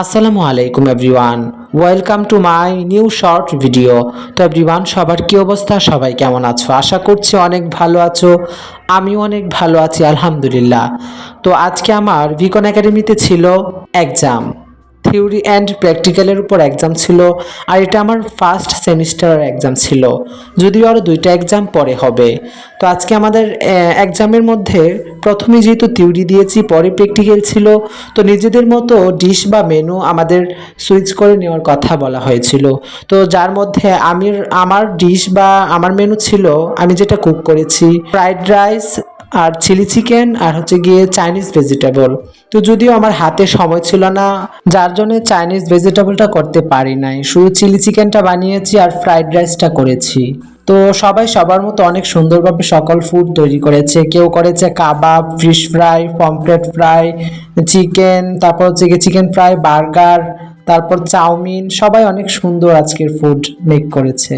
আসসালামু আলাইকুম everyone, welcome to my new short video. তো এভরিওয়ান, সবার কি অবস্থা? সবাই কেমন আছো? আশা করছি অনেক ভালো আছো। আমিও অনেক ভালো আছি, আলহামদুলিল্লাহ। তো আজকে আমার ভিকন একাডেমিতে ছিল এক্সাম, থিওরি অ্যান্ড প্র্যাকটিক্যালের উপর এক্সাম ছিল। আর এটা আমার ফার্স্ট সেমিস্টারের এক্সাম ছিল, যদিও আরও দুইটা এক্সাম পরে হবে। তো আজকে আমাদের এক্সামের মধ্যে প্রথমে যেহেতু থিওরি দিয়েছি, পরে প্র্যাকটিক্যাল ছিল। তো নিজেদের মতো ডিশ বা মেনু আমাদের সুইচ করে নেওয়ার কথা বলা হয়েছিল। তো যার মধ্যে আমার ডিশ বা আমার মেনু ছিল, আমি যেটা কুক করেছি ফ্রাইড রাইস আর চিলি চিকেন আর হচ্ছে গিয়ে চাইনিজ ভেজিটেবল। তো যদিও আমার হাতে সময় ছিল না, যার জন্য চাইনিজ ভেজিটেবলটা করতে পারি নাই, শুধু চিলি চিকেনটা বানিয়েছি আর ফ্রাইড রাইসটা করেছি। তো সবাই সবার মতো অনেক সুন্দরভাবে সকল ফুড তৈরি করেছে। কেউ করেছে কাবাব, fish fry, pomfret fry, chicken, তারপর হচ্ছে গিয়ে চিকেন ফ্রাই, বার্গার, তারপর চাউমিন। সবাই অনেক সুন্দর আজকের ফুড মেক করেছে।